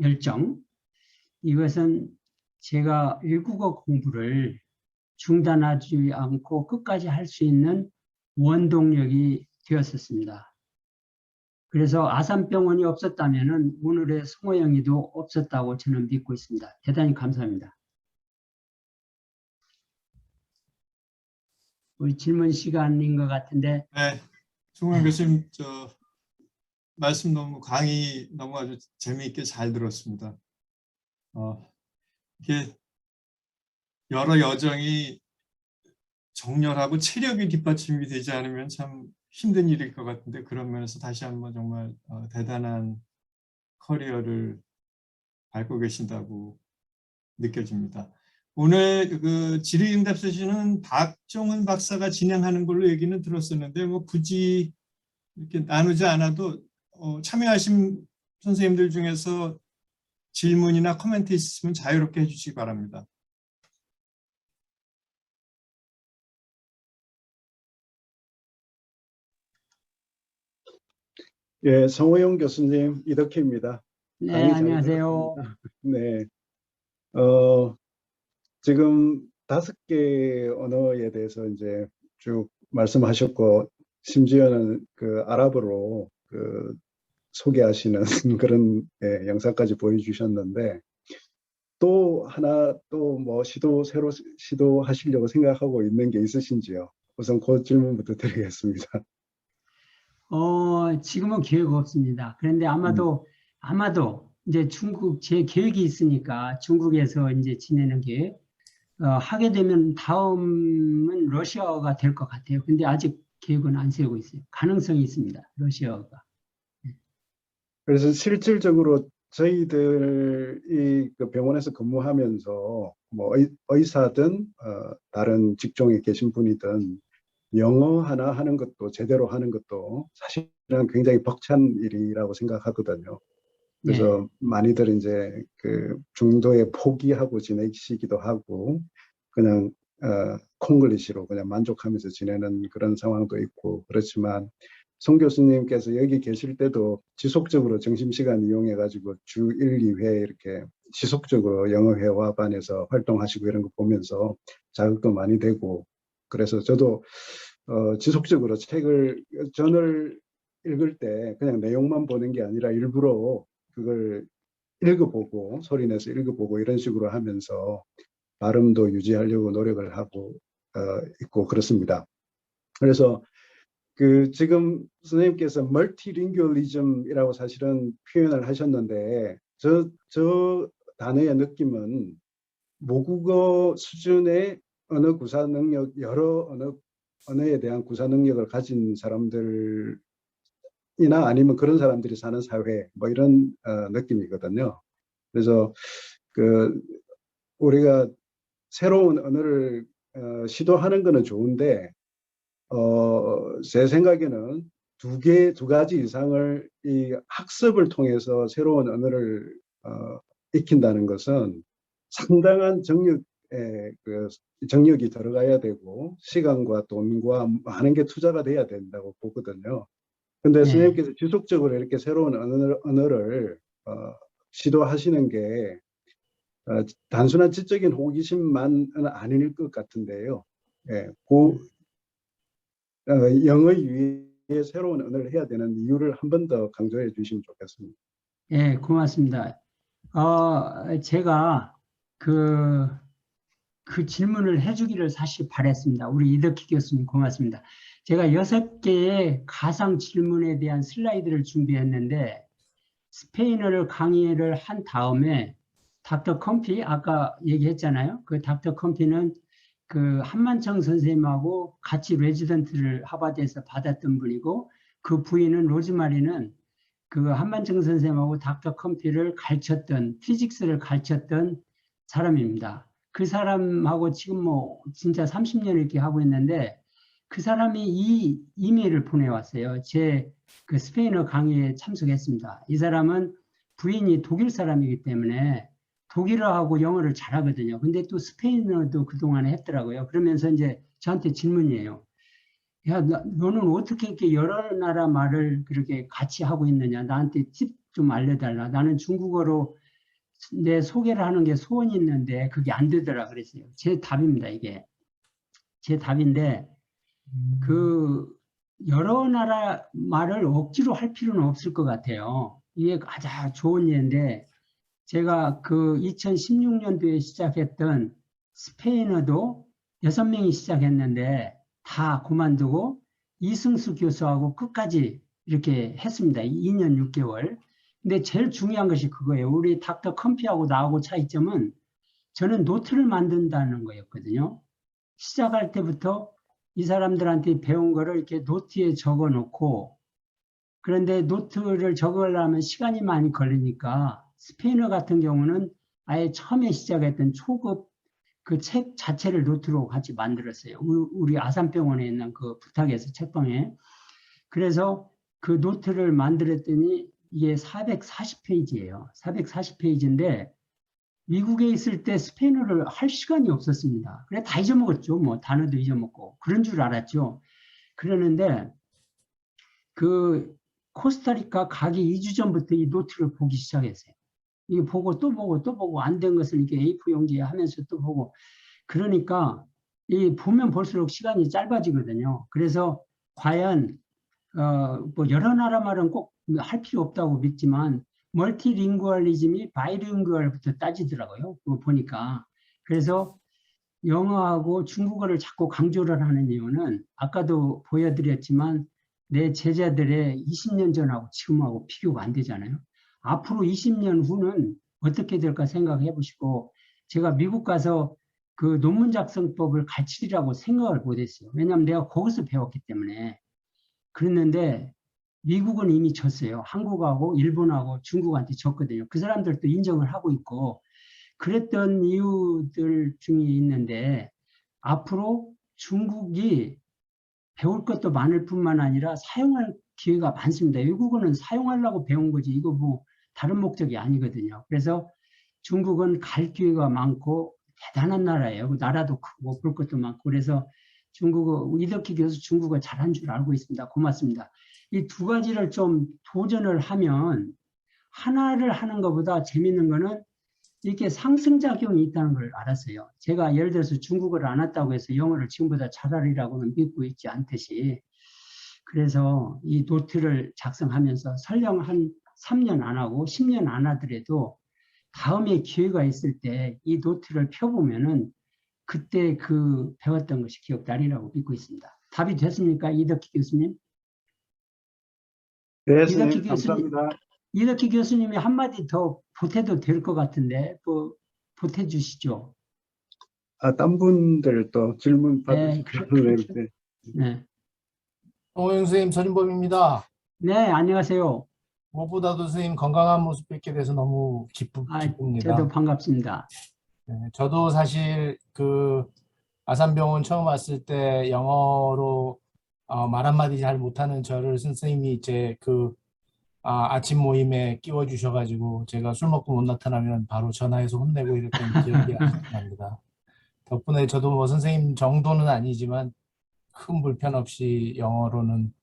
열정, 이것은 제가 외국어 공부를 중단하지 않고 끝까지 할 수 있는 원동력이 되었었습니다. 그래서 아산병원이 없었다면 오늘의 송호영이도 없었다고 저는 믿고 있습니다. 대단히 감사합니다. 우리 질문 시간인 것 같은데. 네, 송호영 교수님 말씀 강의 너무 아주 재미있게 잘 들었습니다. 이게 여러 여정이 정렬하고 체력이 뒷받침이 되지 않으면 참 힘든 일일 것 같은데 그런 면에서 다시 한번 정말 대단한 커리어를 밟고 계신다고 느껴집니다. 오늘 그 질의응답 세션은 박종훈 박사가 진행하는 걸로 얘기는 들었었는데 뭐 굳이 이렇게 나누지 않아도 참여하신 선생님들 중에서 질문이나 코멘트 있으시면 자유롭게 해주시기 바랍니다. 예, 성호영 교수님, 이덕희입니다. 네, 안녕하세요. 네, 지금 5개 언어에 대해서 이제 쭉 말씀하셨고, 심지어는 그 아랍어로 그 소개하시는 그런 영상까지 보여주셨는데, 또 하나 또 뭐 새로 시도하시려고 생각하고 있는 게 있으신지요? 우선 그 질문부터 드리겠습니다. 지금은 계획 없습니다. 그런데 아마도 이제 중국 제 계획이 있으니까 중국에서 이제 지내는 게 하게 되면 다음은 러시아어가 될 것 같아요. 근데 아직 계획은 안 세우고 있어요. 가능성이 있습니다. 러시아어가. 그래서 실질적으로 저희들이 그 병원에서 근무하면서 뭐 의사든 다른 직종에 계신 분이든 영어 하나 하는 것도 제대로 하는 것도 사실은 굉장히 벅찬 일이라고 생각하거든요. 그래서 네. 많이들 이제 그 중도에 포기하고 지내시기도 하고 그냥 콩글리시로 그냥 만족하면서 지내는 그런 상황도 있고 그렇지만 송 교수님께서 여기 계실 때도 지속적으로 점심시간 이용해가지고 주 1, 2회 이렇게 지속적으로 영어 회화반에서 활동하시고 이런 거 보면서 자극도 많이 되고 그래서 저도 지속적으로 전을 읽을 때 그냥 내용만 보는 게 아니라 일부러 그걸 읽어보고 소리내서 읽어보고 이런 식으로 하면서 발음도 유지하려고 노력을 하고 있고 그렇습니다. 그래서 그 지금 선생님께서 멀티링구얼리즘이라고 사실은 표현을 하셨는데 저 단어의 느낌은 모국어 수준의 언어 구사 능력, 여러 언어에 대한 구사 능력을 가진 사람들이나 아니면 그런 사람들이 사는 사회 뭐 이런 느낌이거든요. 그래서 그 우리가 새로운 언어를 시도하는 거는 좋은데 제 생각에는 두 가지 이상을 이 학습을 통해서 새로운 언어를 익힌다는 것은 상당한 정력이 들어가야 되고 시간과 돈과 많은 게 투자가 돼야 된다고 보거든요. 근데 네. 선생님께서 지속적으로 이렇게 새로운 언어를 시도하시는 게 단순한 지적인 호기심만은 아닐 것 같은데요. 예, 영어 위에 새로운 언어를 해야 되는 이유를 한 번 더 강조해 주시면 좋겠습니다. 예, 고맙습니다. 제가 그 질문을 해주기를 사실 바랬습니다. 우리 이덕희 교수님 고맙습니다. 제가 6개의 가상 질문에 대한 슬라이드를 준비했는데 스페인어를 강의를 한 다음에 닥터 컴피 아까 얘기했잖아요. 그 닥터 컴피는 그 한만청 선생님하고 같이 레지던트를 하버드에서 받았던 분이고 그 부인은 로즈마리는 그 한만청 선생님하고 닥터 컴피를 가르쳤던 피직스를 가르쳤던 사람입니다. 그 사람하고 지금 뭐 진짜 30년 이렇게 하고 있는데 그 사람이 이 이메일을 보내왔어요. 제 그 스페인어 강의에 참석했습니다. 이 사람은 부인이 독일 사람이기 때문에 독일어하고 영어를 잘하거든요. 근데 또 스페인어도 그동안에 했더라고요. 그러면서 이제 저한테 질문이에요. 야, 너는 어떻게 이렇게 여러 나라 말을 그렇게 같이 하고 있느냐? 나한테 팁 좀 알려달라. 나는 중국어로 내 소개를 하는 게 소원이 있는데 그게 안 되더라 그랬어요. 제 답입니다, 이게. 제 답인데 그 여러 나라 말을 억지로 할 필요는 없을 것 같아요. 이게 가장 좋은 예인데 제가 그 2016년도에 시작했던 스페인어도 6명이 시작했는데 다 그만두고 이승수 교수하고 끝까지 이렇게 했습니다. 2년 6개월. 근데 제일 중요한 것이 그거예요. 우리 닥터 컴피하고 나하고 차이점은 저는 노트를 만든다는 거였거든요. 시작할 때부터 이 사람들한테 배운 거를 이렇게 노트에 적어 놓고 그런데 노트를 적으려면 시간이 많이 걸리니까 스페인어 같은 경우는 아예 처음에 시작했던 초급 그 책 자체를 노트로 같이 만들었어요. 우리 아산병원에 있는 그 부탁해서 책방에. 그래서 그 노트를 만들었더니 이게 440페이지예요. 440페이지인데 미국에 있을 때 스페인어를 할 시간이 없었습니다. 그래 다 잊어먹었죠. 뭐 단어도 잊어먹고 그런 줄 알았죠. 그러는데 그 코스타리카 가기 2주 전부터 이 노트를 보기 시작했어요. 이게 보고 또 보고 또 보고 안 된 것을 이렇게 A4 용지에 하면서 또 보고 그러니까 이 보면 볼수록 시간이 짧아지거든요. 그래서 과연 뭐 여러 나라 말은 꼭 할 필요 없다고 믿지만 멀티링구얼리즘이 바이링구얼부터 따지더라고요. 그거 보니까. 그래서 영어하고 중국어를 자꾸 강조를 하는 이유는 아까도 보여드렸지만 내 제자들의 20년 전하고 지금하고 비교가 안 되잖아요. 앞으로 20년 후는 어떻게 될까 생각해 보시고 제가 미국 가서 그 논문 작성법을 가르치리라고 생각을 못했어요. 왜냐하면 내가 거기서 배웠기 때문에. 그랬는데 미국은 이미 졌어요. 한국하고 일본하고 중국한테 졌거든요. 그 사람들도 인정을 하고 있고 그랬던 이유들 중에 있는데 앞으로 중국이 배울 것도 많을 뿐만 아니라 사용할 기회가 많습니다. 외국어는 사용하려고 배운 거지 이거 뭐 다른 목적이 아니거든요. 그래서 중국은 갈 기회가 많고 대단한 나라예요. 나라도 크고 볼 것도 많고 그래서 중국어 이덕희 교수 중국어 잘한 줄 알고 있습니다. 고맙습니다. 이 두 가지를 좀 도전을 하면 하나를 하는 것보다 재밌는 거는 이렇게 상승작용이 있다는 걸 알았어요. 제가 예를 들어서 중국어를 안 했다고 해서 영어를 지금보다 잘하리라고는 믿고 있지 않듯이 그래서 이 노트를 작성하면서 설령 한 3년 안 하고 10년 안 하더라도 다음에 기회가 있을 때 이 노트를 펴보면은 그때 그 배웠던 것이 기억나리라고 믿고 있습니다. 답이 됐습니까? 이덕희 교수님? 네, 선생님, 감사합니다. 이덕희 교수님이 한마디 더 보태도 될 것 같은데 뭐 보태주시죠. 딴 분들 또 질문 받으시면 네. 네. 홍영 선생님, 전인범입니다. 네, 안녕하세요. 무엇보다도 선생님 건강한 모습 뵙게 돼서 너무 기쁩니다. 저도 반갑습니다. 네, 저도 사실 그 아산병원 처음 왔을 때 영어로 말 한마디 잘 못하는 저를 선생님이 이제 그 아침 모임에 끼워주셔가지고 제가 술 먹고 못 나타나면 바로 전화해서 혼내고 이랬던 기억이 아직도 납니다. 덕분에 저도 뭐 선생님 정도는 아니지만 큰 불편 없이 영어로는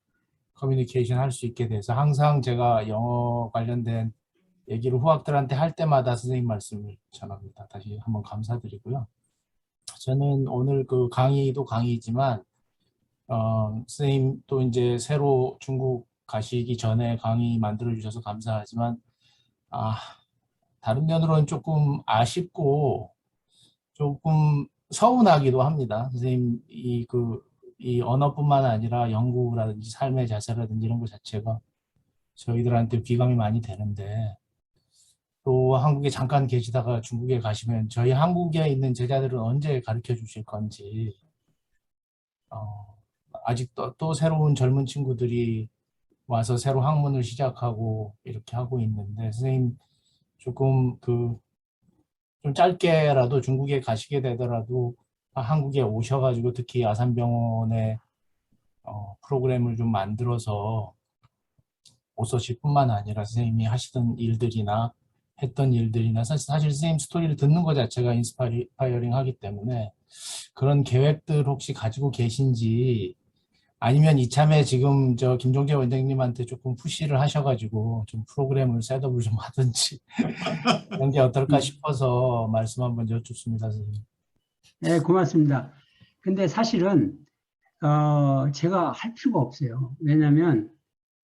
커뮤니케이션 할 수 있게 돼서 항상 제가 영어 관련된 얘기를 후학들한테 할 때마다 선생님 말씀을 전합니다. 다시 한번 감사드리고요. 저는 오늘 그 강의도 강의지만 선생님 또 이제 새로 중국 가시기 전에 강의 만들어 주셔서 감사하지만 다른 면으로는 조금 아쉽고 조금 서운하기도 합니다. 선생님 이 언어뿐만 아니라 연구라든지 삶의 자세라든지 이런 것 자체가 저희들한테 귀감이 많이 되는데 또 한국에 잠깐 계시다가 중국에 가시면 저희 한국에 있는 제자들은 언제 가르쳐 주실 건지, 아직 또 새로운 젊은 친구들이 와서 새로 학문을 시작하고 이렇게 하고 있는데, 선생님 조금 좀 짧게라도 중국에 가시게 되더라도 한국에 오셔가지고 특히 아산병원의 프로그램을 좀 만들어서 오서시뿐만 아니라 선생님이 하시던 일들이나 했던 일들이나 사실 선생님 스토리를 듣는 것 자체가 인스파이어링 하기 때문에 그런 계획들 혹시 가지고 계신지, 아니면 이참에 지금 저 김종재 원장님한테 조금 푸시를 하셔가지고 좀 프로그램을 셋업을 좀 하든지 그런 게 어떨까 싶어서 말씀 한번 여쭙습니다, 선생님. 네, 고맙습니다. 근데 사실은 제가 할 필요가 없어요. 왜냐하면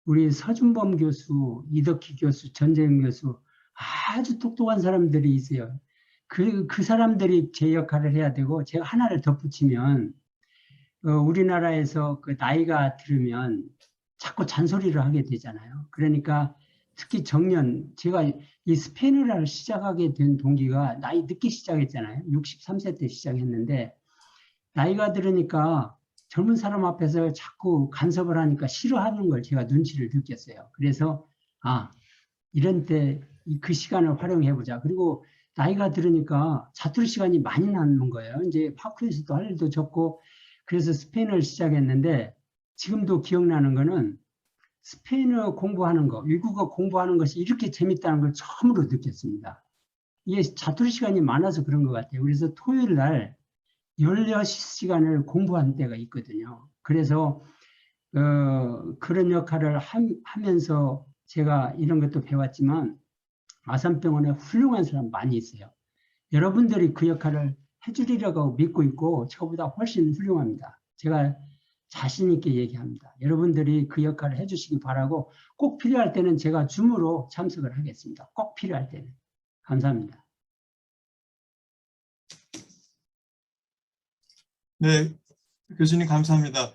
우리 서준범 교수, 이덕희 교수, 전재영 교수 아주 똑똑한 사람들이 있어요. 그 사람들이 제 역할을 해야 되고, 제가 하나를 덧붙이면 우리나라에서 그 나이가 들으면 자꾸 잔소리를 하게 되잖아요. 그러니까 특히 정년, 제가 이 스페인어를 시작하게 된 동기가 나이 늦게 시작했잖아요. 63세 때 시작했는데, 나이가 들으니까 젊은 사람 앞에서 자꾸 간섭을 하니까 싫어하는 걸 제가 눈치를 느꼈어요. 그래서 이런 때 그 시간을 활용해보자. 그리고 나이가 들으니까 자투리 시간이 많이 남는 거예요. 이제 파크에서도 할 일도 적고, 그래서 스페인어를 시작했는데, 지금도 기억나는 거는 스페인어 공부하는 거, 외국어 공부하는 것이 이렇게 재밌다는 걸 처음으로 느꼈습니다. 이게 자투리 시간이 많아서 그런 것 같아요. 그래서 토요일 날 16시간을 공부한 때가 있거든요. 그래서 그런 역할을 하면서 제가 이런 것도 배웠지만, 아산병원에 훌륭한 사람 많이 있어요. 여러분들이 그 역할을 해주리라고 믿고 있고 저보다 훨씬 훌륭합니다. 제가 자신 있게 얘기합니다. 여러분들이 그 역할을 해주시기 바라고, 꼭 필요할 때는 제가 줌으로 참석을 하겠습니다. 꼭 필요할 때는. 감사합니다. 네, 교수님 감사합니다.